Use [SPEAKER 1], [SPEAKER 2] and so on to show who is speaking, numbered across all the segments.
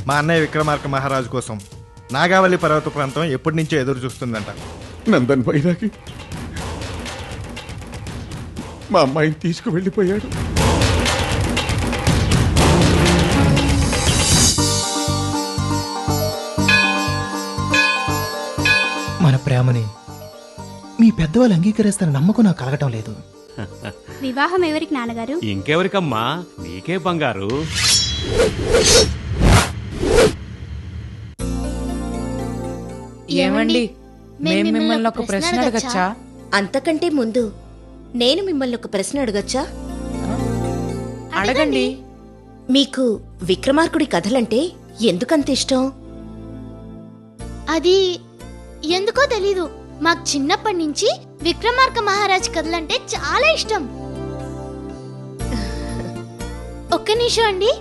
[SPEAKER 1] మా అన్నయ్య విక్రమార్క మహారాజు కోసం నాగావళి పర్వత ప్రాంతం ఎప్పటి నుంచో ఎదురు చూస్తుందంట.
[SPEAKER 2] నందన్ వైరాగి మా అమ్మాయిని తీసుకువెళ్ళిపోయాడు.
[SPEAKER 3] మన ప్రేమని మీ పెద్దవాళ్ళు అంగీకరిస్తారని నమ్మకం నాకు కలగటం లేదు.
[SPEAKER 4] వివాహం ఎవరికి నాన్నగారు?
[SPEAKER 5] ఇంకెవరికమ్మా, నీకే బంగారు.
[SPEAKER 6] ఏమండి, మేము మిమ్మల్ని ఒక ప్రశ్న అడగచ్చా?
[SPEAKER 7] అంతకంటే ముందు నేను మిమ్మల్ని ఒక ప్రశ్న అడగచ్చా?
[SPEAKER 6] అడగండి.
[SPEAKER 7] మీకు విక్రమార్కుడి కథలంటే ఎందుకంత ఇష్టం?
[SPEAKER 4] అది ఎందుకో తెలీదు. మాకు చిన్నప్పటి నుంచి విక్రమార్క మహారాజ్ కథలంటే చాలా ఇష్టం. ఒక్క నిమిషం అండి.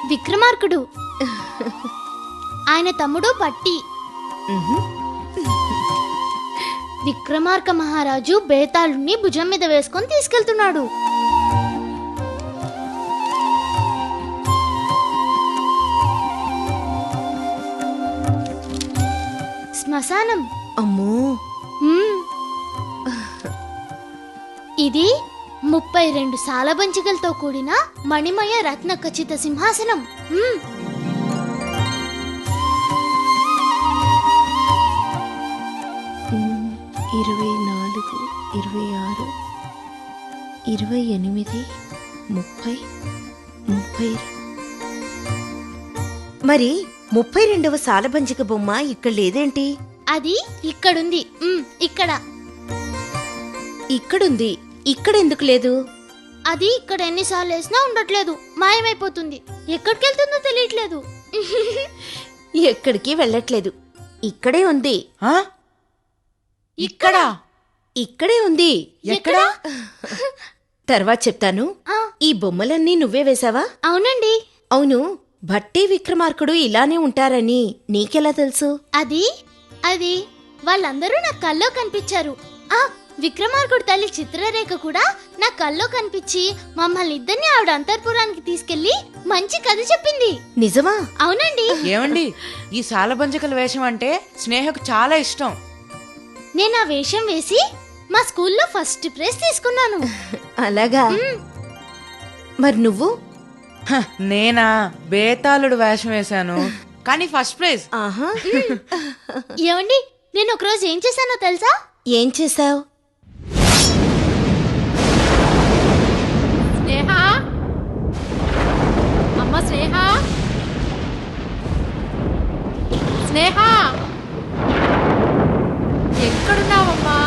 [SPEAKER 4] విక్రమార్కుడు ఆయన తమ్ముడు పట్టి. విక్రమార్క మహారాజు బేతాళుని భుజం మీద వేసుకొని తీసుకెళ్తున్నాడు. శ్మశానం.
[SPEAKER 7] అమ్మో,
[SPEAKER 4] ఇది 32 సాలబంచికలతో కూడిన మణిమయ రత్న ఖచ్చిత సింహాసనం.
[SPEAKER 7] 24, 26, 28, 30, 32. మరి 32వ సాలబంచిక బొమ్మ ఇక్కడ లేదేంటి?
[SPEAKER 4] అది ఇక్కడుంది. ఇక్కడ.
[SPEAKER 7] ఇక్కడుంది. ఇక్కడెందుకు లేదు?
[SPEAKER 4] అది ఇక్కడ ఎన్నిసార్లు వేసినా ఉండట్లేదు, మాయమైపోతుంది. ఎక్కడికెళ్తుందో తెలియట్లేదు.
[SPEAKER 7] ఎక్కడికి వెళ్ళట్లేదు. ఇక్కడే ఉంది.
[SPEAKER 6] ఇక్కడ?
[SPEAKER 7] ఇక్కడే ఉంది.
[SPEAKER 6] ఎక్కడ?
[SPEAKER 7] తర్వాత చెప్తాను. ఈ బొమ్మలన్నీ నువ్వే వేశావా?
[SPEAKER 4] అవునండి.
[SPEAKER 7] అవును, భట్టి విక్రమార్కుడు ఇలానే ఉంటారని నీకెలా తెలుసు?
[SPEAKER 4] అది వాళ్ళందరూ నా కల్లో కనిపించారు. విక్రమార్కుడు తల్లి చిత్రరేఖ కూడా నా కల్లో కనిపించి మమ్మల్ని ఇద్దరిని ఆవిడ అంతర్పురానికి తీసుకెళ్లి మంచి కథ చెప్పింది.
[SPEAKER 7] నిజమా?
[SPEAKER 4] అవునండి.
[SPEAKER 6] ఏమండి, ఈ సాలబంజకల వేషం అంటే స్నేహకు చాలా ఇష్టం.
[SPEAKER 4] నేను ఆ వేషం వేసి మా స్కూల్లో ఫస్ట్ ప్రైజ్ తీసుకున్నాను.
[SPEAKER 7] అలాగా? మరి నువ్వు?
[SPEAKER 6] నేనా బేతాళుడు వేషం వేశాను, కానీ ఫస్ట్ ప్రైజ్.
[SPEAKER 7] ఆహా.
[SPEAKER 4] ఏమండి, నేను ఒకరోజు ఏం చేశానో తెలుసా?
[SPEAKER 7] ఏం చేశావు?
[SPEAKER 8] స్నేహ, అమ్మ స్నేహ, స్నేహ, ఎక్కడున్నావమ్మా?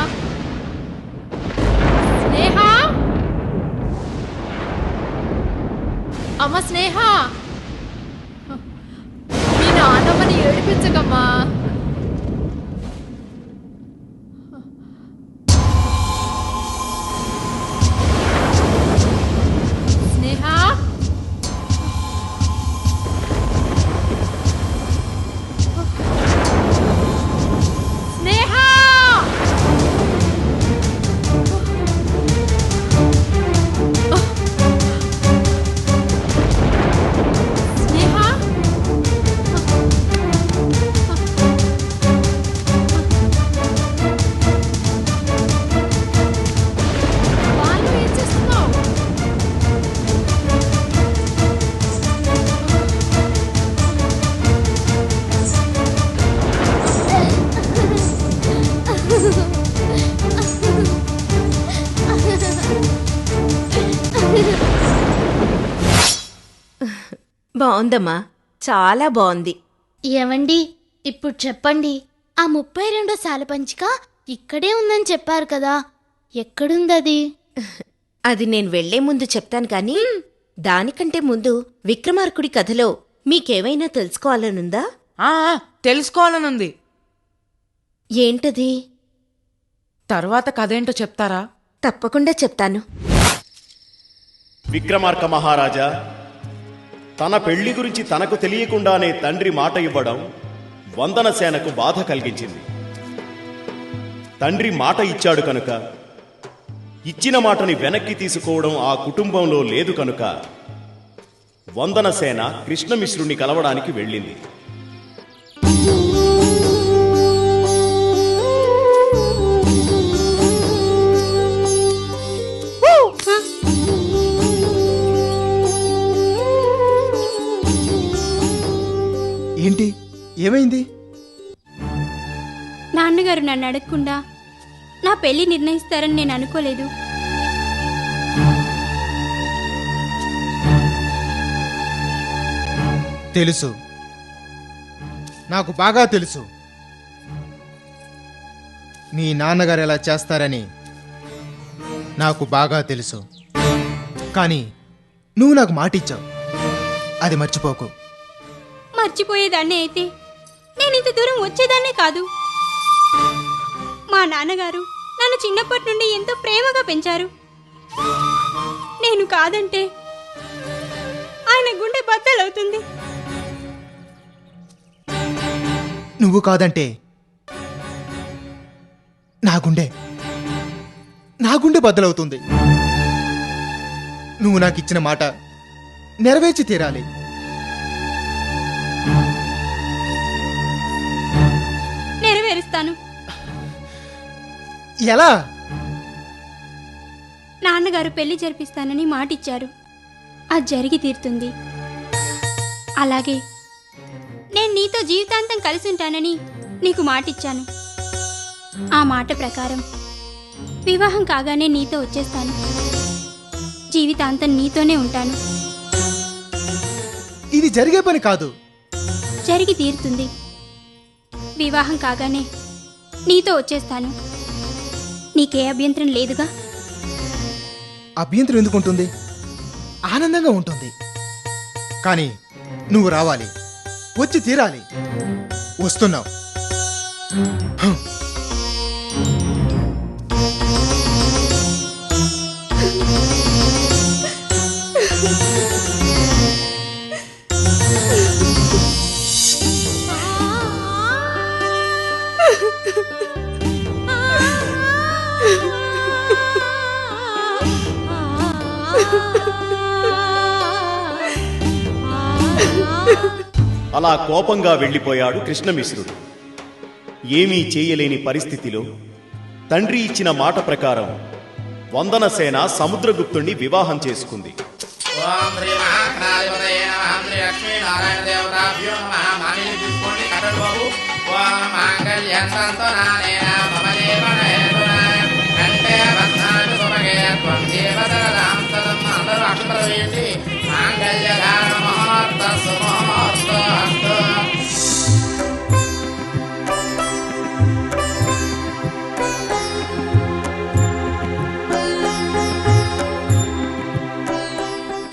[SPEAKER 8] స్నేహ, అమ్మ స్నేహ, మీ నాన్నమ్మని ఏడిపించకమ్మా.
[SPEAKER 7] బాగుందమ్మా, చాలా బాగుంది.
[SPEAKER 4] ఏమండి, ఇప్పుడు చెప్పండి, ఆ 32 సాలపంచిక ఇక్కడే ఉందని చెప్పారు కదా, ఎక్కడుందది?
[SPEAKER 7] అది నేను వెళ్లే ముందు చెప్తాను కానీ దానికంటే ముందు విక్రమార్కుడి కథలో మీకేమైనా తెలుసుకోవాలనుందా?
[SPEAKER 6] తెలుసుకోవాలనుంది.
[SPEAKER 7] ఏంటది?
[SPEAKER 6] తర్వాత కథేంటో చెప్తారా?
[SPEAKER 7] తప్పకుండా చెప్తాను.
[SPEAKER 9] విక్రమార్క మహారాజా తన పెళ్లి గురించి తనకు తెలియకుండానే తండ్రి మాట ఇవ్వడం వందనసేనకు బాధ కలిగించింది. తండ్రి మాట ఇచ్చాడు కనుక ఇచ్చిన మాటని వెనక్కి తీసుకోవడం ఆ కుటుంబంలో లేదు కనుక వందనసేన కృష్ణమిశ్రుణ్ణి కలవడానికి వెళ్ళింది.
[SPEAKER 3] ఏంటి, ఏమైంది?
[SPEAKER 10] నాన్నగారు నన్ను అడగకుండా నా పెళ్లి నిర్ణయిస్తారని నేను అనుకోలేదు.
[SPEAKER 3] తెలుసు, నాకు బాగా తెలుసు మీ నాన్నగారు ఎలా చేస్తారని నాకు బాగా తెలుసు. కానీ నువ్వు నాకు మాట ఇచ్చావు, అది మర్చిపోకు.
[SPEAKER 10] మర్చిపోయేదాన్నే అయితే నేను ఇంత దూరం వచ్చేదాన్నే కాదు. మా నాన్నగారు నన్ను చిన్నప్పటి నుండి ఎంతో ప్రేమగా పెంచారు. నేను కాదంటే ఆయన గుండె బద్దలవుతుంది.
[SPEAKER 3] నువ్వు కాదంటే నా గుండె బద్దలవుతుంది. నువ్వు నాకు ఇచ్చిన మాట నెరవేర్చి తీరాలి.
[SPEAKER 10] నెరవేరుస్తాను.
[SPEAKER 3] ఎలా?
[SPEAKER 10] నాన్నగారు పెళ్లి జరిపిస్తానని మాటిచ్చారు, అది జరిగి తీరుతుంది. అలాగే నేను నీతో జీవితాంతం కలిసి ఉంటానని నీకు మాటిచ్చాను. ఆ మాట ప్రకారం వివాహం కాగానే నీతో వచ్చేస్తాను. జీవితాంతం నీతోనే ఉంటాను.
[SPEAKER 3] ఇది జరిగే పని కాదు.
[SPEAKER 10] జరిగి తీరుతుంది. వివాహం కాగానే నీతో వచ్చేస్తాను. నీకే అభ్యంతరం లేదుగా?
[SPEAKER 3] అభ్యంతరం ఎందుకుంటుంది? ఆనందంగా ఉంటుంది. కానీ నువ్వు రావాలి, వచ్చి తీరాలి. వస్తున్నావు.
[SPEAKER 9] అలా కోపంగా వెళ్ళిపోయాడు కృష్ణమిశ్రుడు. ఏమీ చేయలేని పరిస్థితిలో తండ్రి ఇచ్చిన మాట ప్రకారం వందనసేన సముద్రగుప్తుణ్ణి వివాహం చేసుకుంది.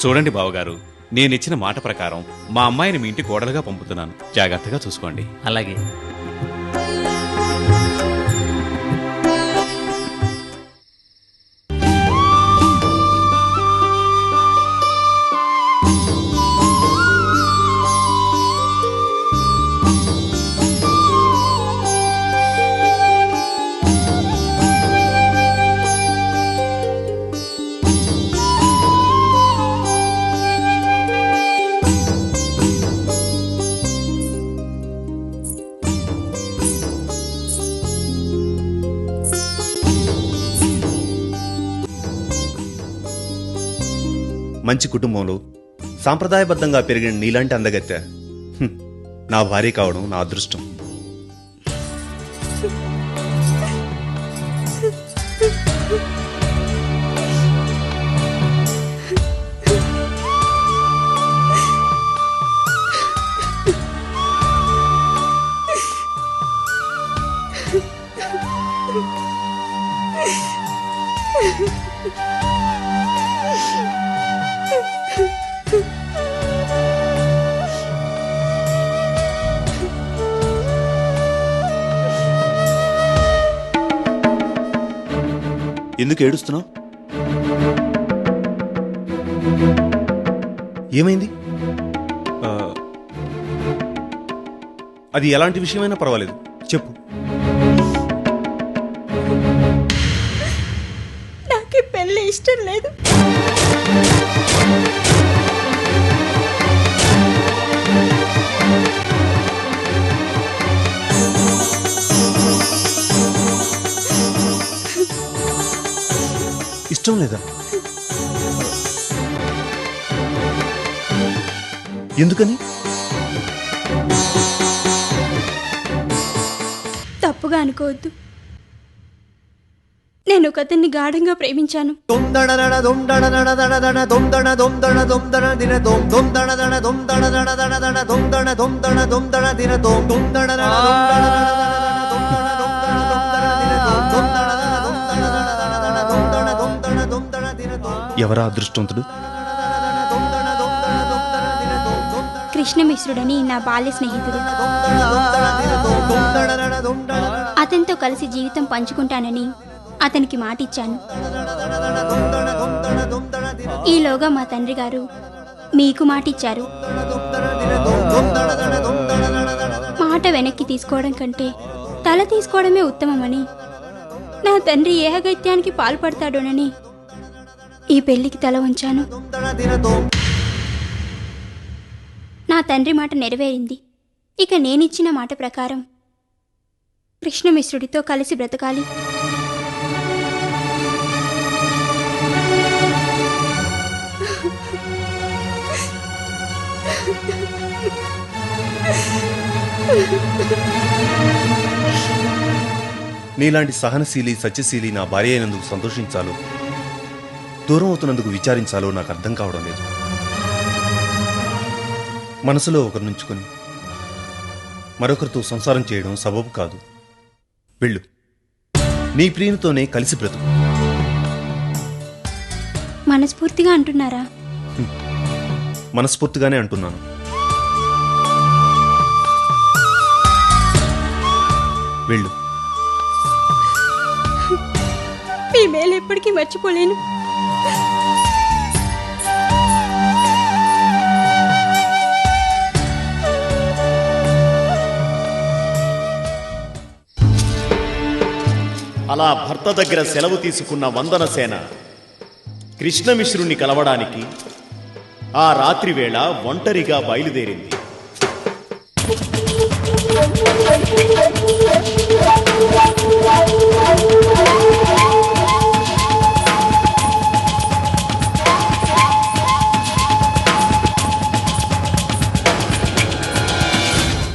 [SPEAKER 5] చూడండి బావగారు, నేనిచ్చిన మాట ప్రకారం మా అమ్మాయిని మీ ఇంటి కోడలుగా పంపుతున్నాను. జాగ్రత్తగా చూసుకోండి.
[SPEAKER 11] అలాగే.
[SPEAKER 9] మంచి కుటుంబంలో సాంప్రదాయబద్ధంగా పెరిగిన నీలాంటి అందగత్తె నా భార్య కావడం నా అదృష్టం.
[SPEAKER 11] ఎందుకు ఏడుస్తున్నావు?
[SPEAKER 3] ఏమైంది?
[SPEAKER 11] అది ఎలాంటి విషయమైనా పర్వాలేదు, చెప్పు.
[SPEAKER 10] నాకు పెళ్లి ఇష్టం లేదు.
[SPEAKER 11] ఇష్టం లేదా? ఎందుకని?
[SPEAKER 10] తప్పుగా అనుకోవద్దు. నేను ఒక అతన్ని గాఢంగా ప్రేమించాను.
[SPEAKER 11] ఎవరా అదృష్టవంతుడు?
[SPEAKER 10] కృష్ణమిశ్రుడని నా బాల్య స్నేహితుడు. అతనితో కలిసి జీవితం పంచుకుంటానని అతనికి మాట ఇచ్చాను. ఈలోగా మా తండ్రి గారు మీకు మాట ఇచ్చారు. మాట వెనక్కి తీసుకోవడం కంటే తల తీసుకోవడమే ఉత్తమమని, నా తండ్రి ఏ అగత్యానికి పాల్పడతాడోనని ఈ పెళ్లికి తల వంచాను. నా తండ్రి మాట నెరవేరింది. ఇక నేనిచ్చిన మాట ప్రకారం కృష్ణమిశ్రుడితో కలిసి బ్రతకాలి.
[SPEAKER 11] నీలాంటి సహనశీలి సత్యశీలి నా భార్య అయినందుకు సంతోషించాలో, దూరం అవుతున్నందుకు విచారించాలో నాకు అర్థం కావడం లేదు. మనసులో ఒకరు నుంచుకొని మరొకరితో సంసారం చేయడం సబబు కాదు. వెళ్ళు, నీ ప్రియునితోనే కలిసి బ్రతుకు.
[SPEAKER 10] మనస్ఫూర్తిగా అంటున్నారా?
[SPEAKER 11] మనస్ఫూర్తిగానే అంటున్నాను. వెళ్ళు.
[SPEAKER 10] మీ మేలు ఎప్పటికీ మర్చిపోలేను.
[SPEAKER 9] అలా భర్త దగ్గర సెలవు తీసుకున్న వందనసేన కృష్ణమిశ్రుణ్ణి కలవడానికి ఆ రాత్రి వేళ ఒంటరిగా బయలుదేరింది.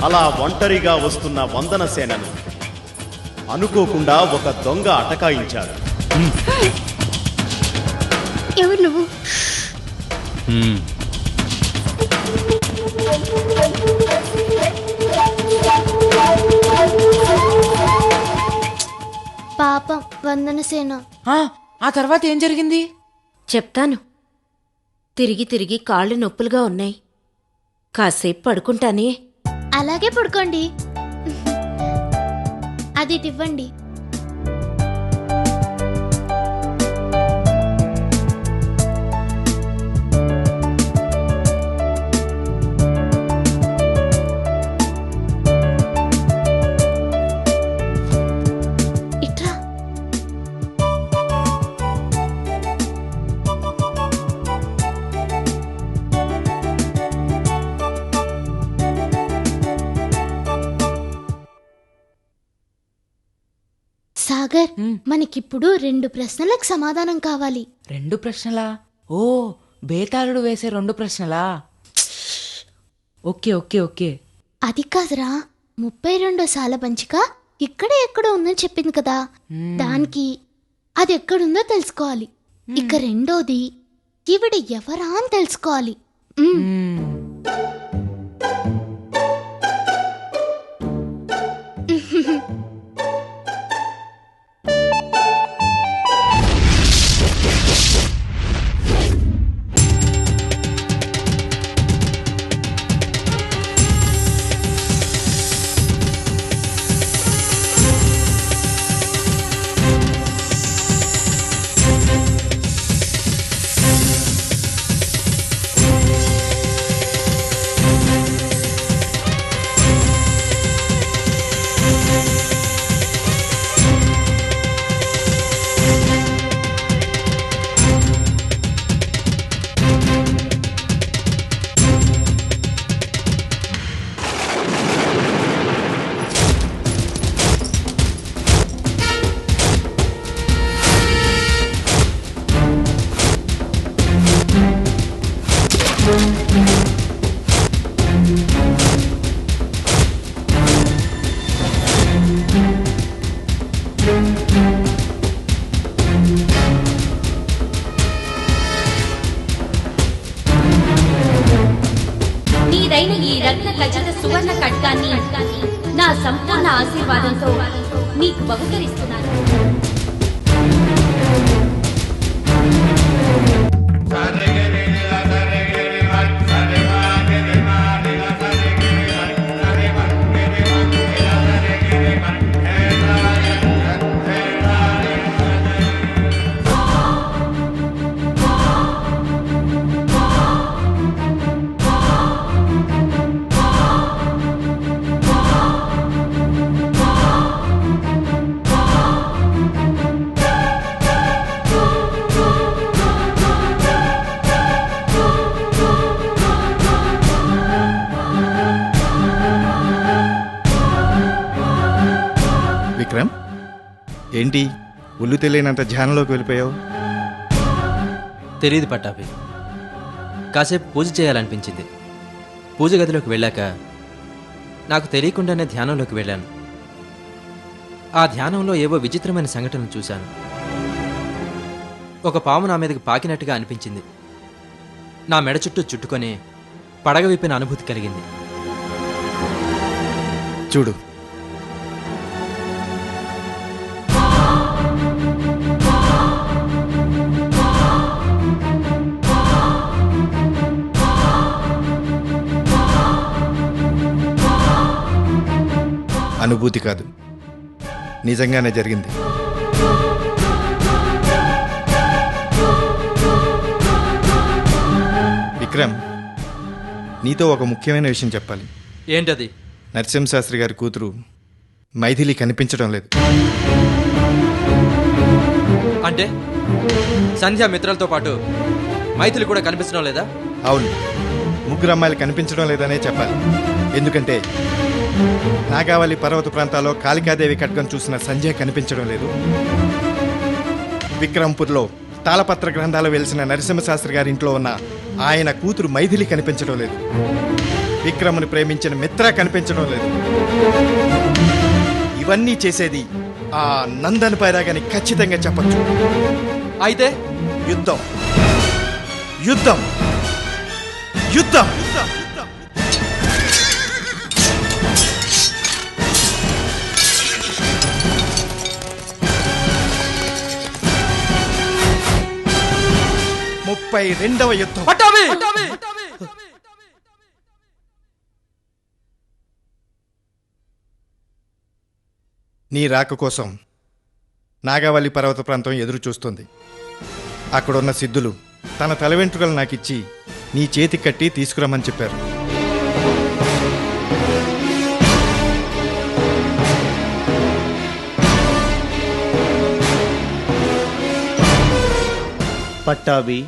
[SPEAKER 9] అలా ఒంటరిగా వస్తున్న వందనసేనను అనుకోకుండా ఒక దొంగ అటకాయించాడు.
[SPEAKER 10] ఎవరు నువ్వు?
[SPEAKER 4] పాపం వందనసేన.
[SPEAKER 6] ఆ తర్వాత ఏం జరిగింది?
[SPEAKER 7] చెప్తాను. తిరిగి తిరిగి కాళ్ళు నొప్పులుగా ఉన్నాయి. కాసేపు పడుకుంటానే.
[SPEAKER 4] అలాగే పడుకోండి. అది ఇవ్వండి. ఇట్రా. సాగర్, మనకిప్పుడు 2 ప్రశ్నలకు సమాధానం కావాలి.
[SPEAKER 6] 2 ప్రశ్నలా? ఓ, బేతాళుడు వేసే 2 ప్రశ్నలా? Okay okay okay.
[SPEAKER 4] అది కాదురా, 32 సాలబంచిక ఇక్కడే ఎక్కడో ఉందని చెప్పింది కదా, దానికి అది ఎక్కడుందో తెలుసుకోవాలి. ఇక రెండోది ఈవిడ ఎవరా అని తెలుసుకోవాలి.
[SPEAKER 10] నీదైన ఈ రత్న ఖచ్చిత సువర్ణ ఖడ్గాన్ని నా సంపూర్ణ ఆశీర్వాదంతో నీకు బహుకరిస్తున్నాను.
[SPEAKER 1] విక్రమ్, ఏంటి ఒళ్ళు తెలియనంత ధ్యానంలోకి వెళ్ళిపోయావు?
[SPEAKER 3] తెలియదు పట్టాభి. కాసేపు పూజ చేయాలనిపించింది. పూజ గదిలోకి వెళ్ళాక నాకు తెలియకుండానే ధ్యానంలోకి వెళ్ళాను. ఆ ధ్యానంలో ఏవో విచిత్రమైన సంఘటనలు చూశాను. ఒక పాము నా మీదకి పాకినట్టుగా అనిపించింది. నా మెడ చుట్టూ చుట్టుకొని పడగ విప్పిన అనుభూతి కలిగింది.
[SPEAKER 1] చూడు, అనుభూతి కాదు, నిజంగానే జరిగింది. విక్రమ్, నీతో ఒక ముఖ్యమైన విషయం చెప్పాలి.
[SPEAKER 3] ఏంటది?
[SPEAKER 1] నరసింహశాస్త్రి గారి కూతురు మైథిలి కనిపించడం లేదు.
[SPEAKER 3] అంటే సంధ్యా మిత్రలతో పాటు మైథిలి కూడా కనిపించడం లేదా?
[SPEAKER 1] అవును, ముగ్గురు అమ్మాయిలు కనిపించడం లేదనే చెప్పాలి. ఎందుకంటే నాగావళి పర్వత ప్రాంతాల్లో కాళికాదేవి ఖడ్గం చూసిన సంజయ్ కనిపించడం లేదు. విక్రమ్పూర్లో తాళపత్ర గ్రంథాలు వెలిసిన నరసింహశాస్త్రి గారి ఇంట్లో ఉన్న ఆయన కూతురు మైథిలి కనిపించడం లేదు. విక్రముని ప్రేమించిన మిత్ర కనిపించడం లేదు. ఇవన్నీ చేసేది ఆ నందన్ పైరాగని ఖచ్చితంగా చెప్పచ్చు.
[SPEAKER 3] అయితే
[SPEAKER 1] యుద్ధం యుద్ధం యుద్ధం ముప్పై రెండవ యుద్ధం. నీ రాక కోసం నాగావళి పర్వత ప్రాంతం ఎదురు చూస్తుంది. అక్కడున్న సిద్ధులు తన తల వెంట్రుకలు నాకిచ్చి నీ చేతి కట్టి తీసుకురమ్మని చెప్పారు.
[SPEAKER 12] పట్టాభి,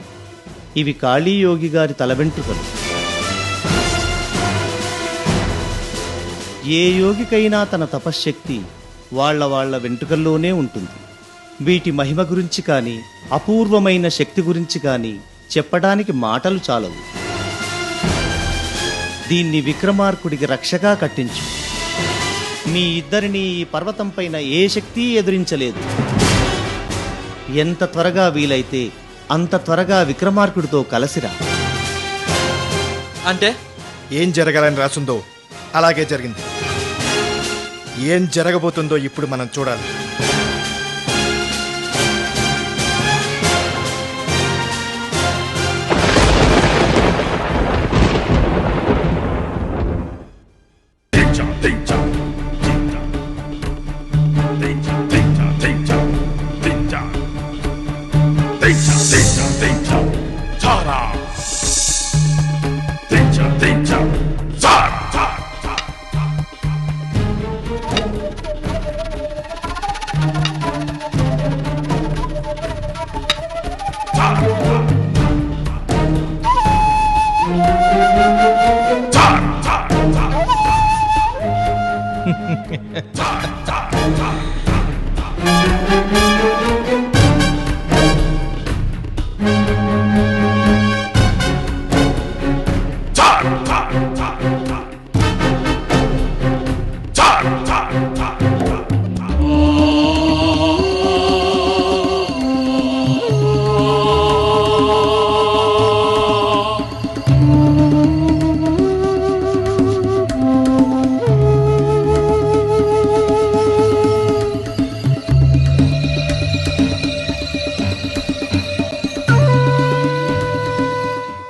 [SPEAKER 12] ఇవి కాళీయోగి గారి తల వెంట్రుకలు. ఏ యోగికైనా తన తపశ్శక్తి వాళ్ళ వెంట్రుకల్లోనే ఉంటుంది. వీటి మహిమ గురించి కానీ అపూర్వమైన శక్తి గురించి కానీ చెప్పడానికి మాటలు చాలవు. దీన్ని విక్రమార్కుడికి రక్షగా కట్టించు. మీ ఇద్దరిని ఈ పర్వతం పైన ఏ శక్తి ఎదురించలేదు. ఎంత త్వరగా వీలైతే అంత త్వరగా విక్రమార్కుడితో కలసిరా.
[SPEAKER 3] అంటే
[SPEAKER 1] ఏం జరగాలని రాసుందో అలాగే జరిగింది. ఏం జరగబోతుందో ఇప్పుడు మనం చూడాలి.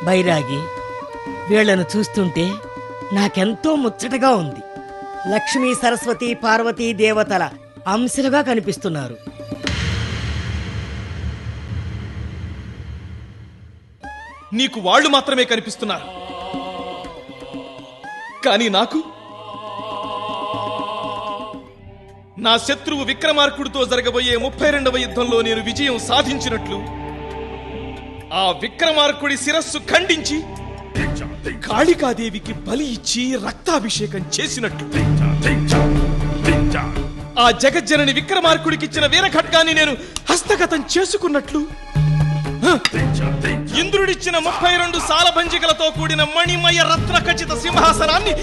[SPEAKER 13] బైరాగి, వీళ్లను చూస్తుంటే నాకెంతో ముచ్చటగా ఉంది. లక్ష్మీ సరస్వతి పార్వతీ దేవతల అంశలుగా కనిపిస్తున్నారు.
[SPEAKER 14] నీకు వాళ్ళు మాత్రమే కనిపిస్తున్నారు, కానీ నాకు నా శత్రువు విక్రమార్కుడితో జరగబోయే 32వ యుద్ధంలో నేను విజయం సాధించినట్లు, ఆ విక్రమార్కుడి శిరస్సు ఖండించి కాళికాదేవికి బలి ఇచ్చి రక్తాభిషేకం చేసినట్లు, ఆ జగజ్జనని విక్రమార్కుడికిచ్చిన వీరఖడ్గాన్ని నేను హస్తగతం చేసుకున్నట్లు, ఇంద్రుడిచ్చిన 32 సాలభంజికలతో కూడిన మణిమయ రత్న ఖచ్చిత సింహాసనాన్ని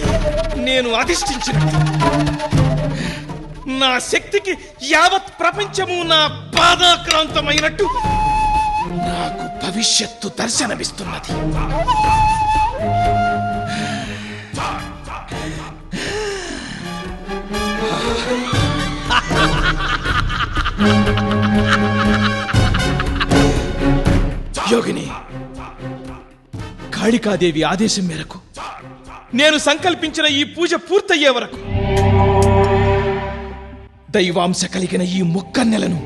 [SPEAKER 14] నేను అధిష్ఠించినట్లు, నా శక్తికి యావత్ ప్రపంచము నా పాదాక్రాంతమైనట్టు నాకు భవిష్యత్తు దర్శనమిస్తున్నది. యోగిని, కాళికాదేవి ఆదేశం మేరకు నేను సంకల్పించిన ఈ పూజ పూర్తయ్యే వరకు దైవాంశ కలిగిన ఈ ముక్కన్నెలను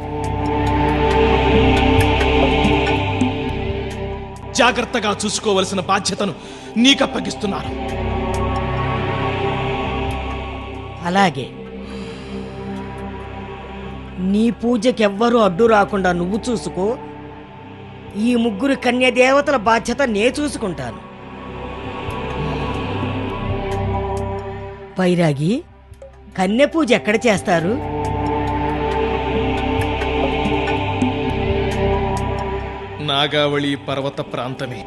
[SPEAKER 14] జాగ్రత్తగా చూసుకోవలసిన బాధ్యతను నీకప్పగిస్తున్నాను.
[SPEAKER 13] అలాగే నీ పూజకెవ్వరూ అడ్డు రాకుండా నువ్వు చూసుకో. ఈ 3 కన్యదేవతల బాధ్యత నే చూసుకుంటాను. బైరాగి, కన్య పూజ ఎక్కడ చేస్తారు?
[SPEAKER 14] నాగావళి పర్వత ప్రాంతమే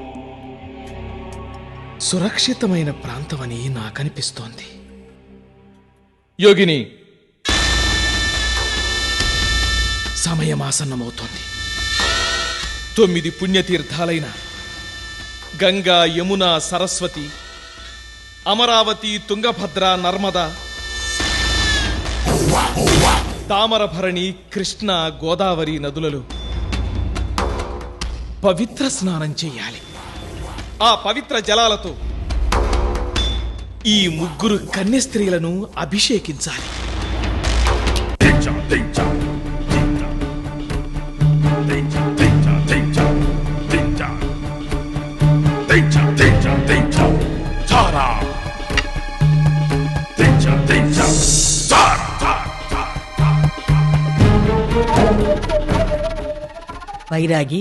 [SPEAKER 14] సురక్షితమైన ప్రాంతమని నాకనిపిస్తోంది. యోగిని, సమయమాసన్నమవుతోంది. 9 పుణ్యతీర్థాలైన గంగా, యమున, సరస్వతి, అమరావతి, తుంగభద్ర, నర్మద, తామరభరణి, కృష్ణ, గోదావరి నదులలో పవిత్ర స్నానం చెయ్యాలి. ఆ పవిత్ర జలాలతో ఈ 3 కన్య స్త్రీలను అభిషేకించాలి.
[SPEAKER 13] బైరాగి,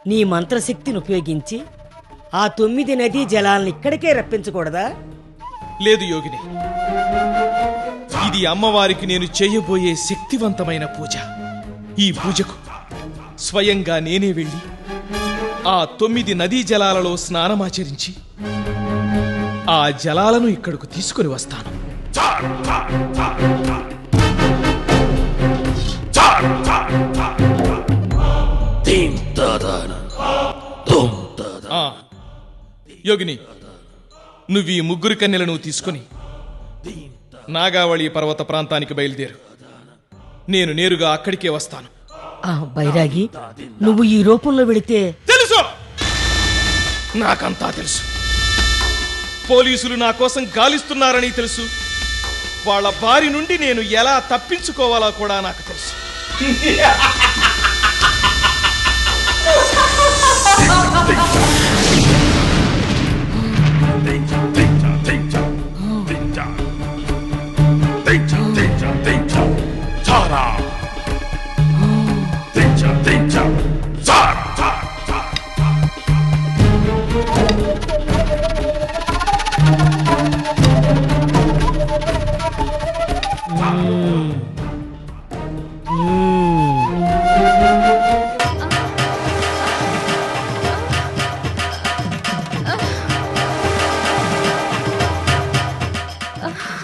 [SPEAKER 13] నీ మంత్రశక్తిని ఉపయోగించి ఆ 9 నదీ జలాలను ఇక్కడికే రప్పించకూడదా?
[SPEAKER 14] లేదు యోగిని, ఇది అమ్మవారికి నేను చేయబోయే శక్తివంతమైన పూజ. ఈ పూజకు స్వయంగా నేనే వెళ్ళి ఆ 9 నదీ జలాలలో స్నానమాచరించి ఆ జలాలను ఇక్కడకు తీసుకుని వస్తాను. యోగిని, నువ్వు ఈ 3 కన్యలను తీసుకుని నాగావళి పర్వత ప్రాంతానికి బయలుదేరు. నేను నేరుగా అక్కడికే వస్తాను.
[SPEAKER 13] బైరాగి, నువ్వు ఈ రూపంలో వెళితే
[SPEAKER 14] తెలుసు, నాకంతా తెలుసు. పోలీసులు నా కోసం గాలిస్తున్నారని తెలుసు. వాళ్ళ బారి నుండి నేను ఎలా తప్పించుకోవాలో కూడా నాకు తెలుసు.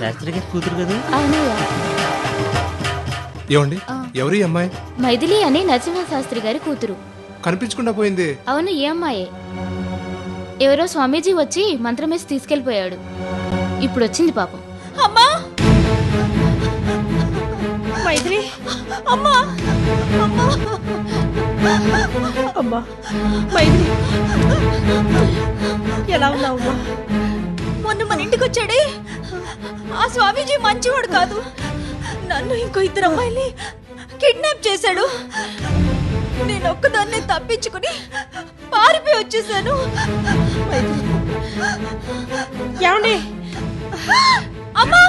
[SPEAKER 12] శాస్త్రి గారి కూతురు కదా?
[SPEAKER 15] ఏమండి, ఎవరు ఈ అమ్మాయి?
[SPEAKER 4] మైథిలి అని నరసింహశాస్త్రి గారి కూతురు.
[SPEAKER 15] కనిపించకుండా పోయింది.
[SPEAKER 4] అవును, ఏ అమ్మాయే. ఎవరో స్వామీజీ వచ్చి మంత్రమేసి తీసుకెళ్లిపోయాడు. ఇప్పుడు వచ్చింది పాపం.
[SPEAKER 7] అమ్మా మైథిలి, అమ్మా అమ్మా అమ్మా మైథిలి, ఎలా ఉన్నావమ్మా? మొన్న మన ఇంటికి వచ్చాడే ఆ స్వామీజీ మంచివాడు కాదు. నన్ను ఇంకో 2 అమ్మాయిల్ని కిడ్నాప్ చేశాడు. నేను ఒక్కదాన్నే తప్పించుకుని పారిపోయి వచ్చేసాను. ఏమండి? అమ్మా!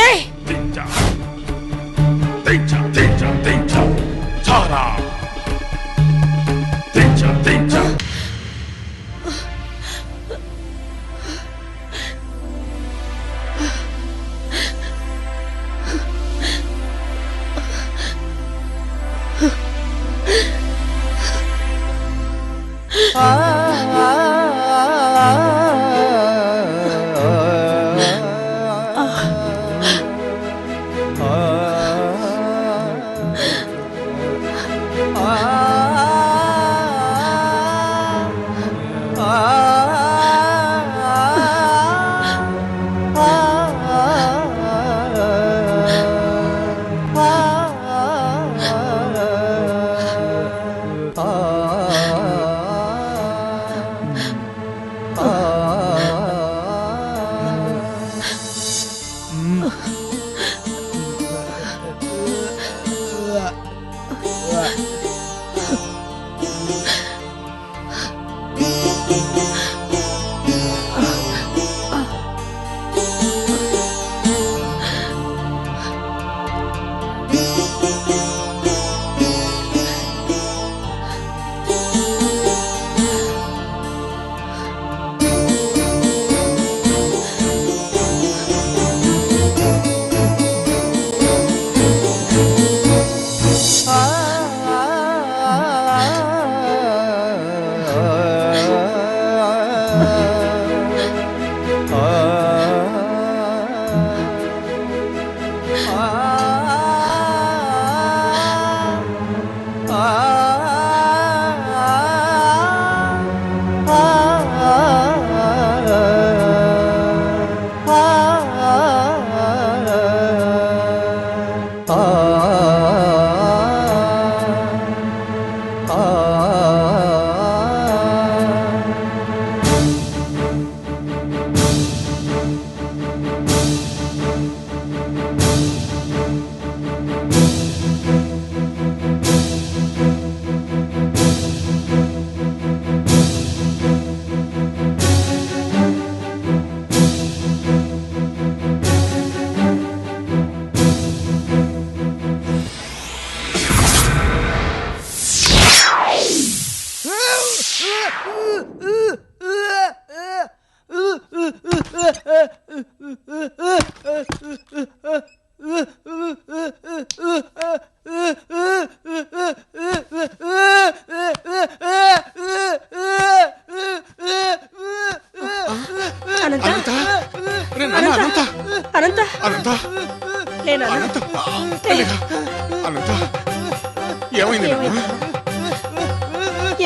[SPEAKER 7] ఏ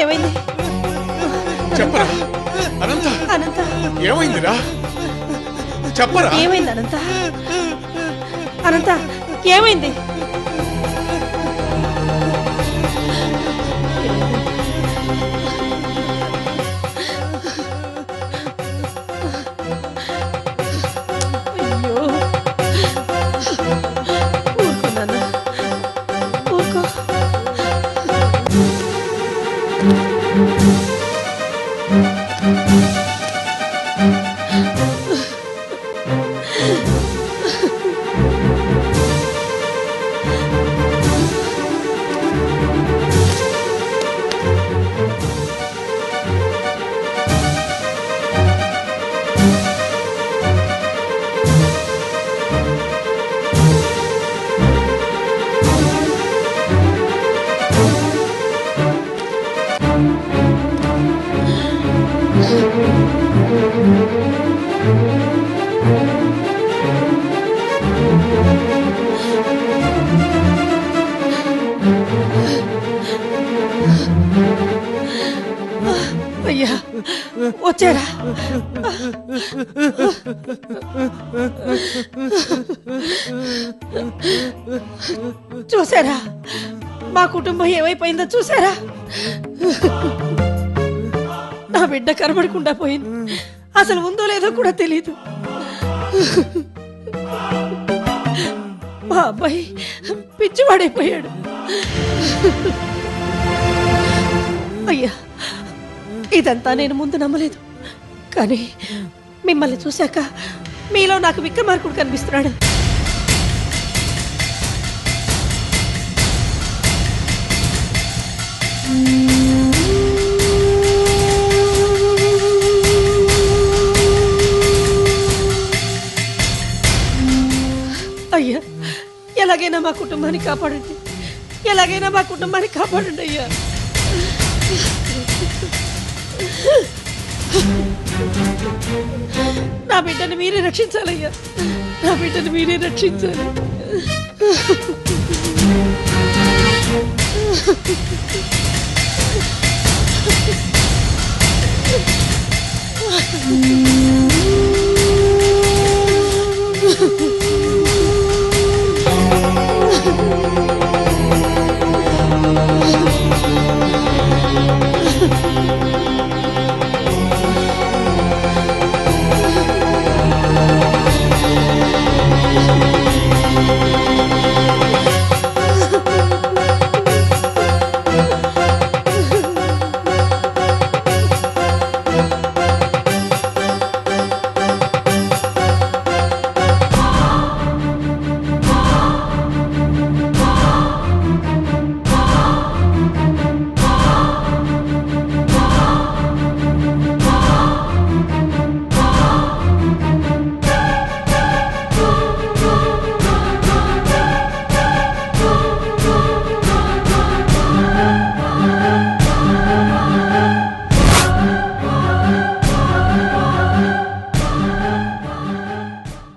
[SPEAKER 7] ఏమైంది?
[SPEAKER 2] చెప్పరా అనంత,
[SPEAKER 7] అనంత
[SPEAKER 2] ఏమైందిరా? చెప్పరా.
[SPEAKER 7] ఏమైంది అనంత? అనంత ఏమైంది? అయ్యో ఊరుకో నాన్న, ఊరుకో. అయ్యా వచ్చారా? చూసారా
[SPEAKER 13] మా కుటుంబం ఏమైపోయిందో చూసారా? నా బిడ్డ కనబడకుండా పోయింది. అసలు ఉందో లేదో కూడా తెలీదు. మా అబ్బాయి పిచ్చివాడైపోయాడు. అయ్యా, ఇదంతా నేను ముందు నమ్మలేదు. కానీ మిమ్మల్ని చూశాక మీలో నాకు విక్రమార్కుడు కనిపిస్తున్నాడు. అయ్యా, ఎలాగైనా మా కుటుంబాన్ని కాపాడండి. ఎలాగైనా మా కుటుంబాన్ని కాపాడండి అయ్యా. నా బిడ్డను మీరే రక్షించాలయ్యా. నా బిడ్డను మీరే రక్షించాలి.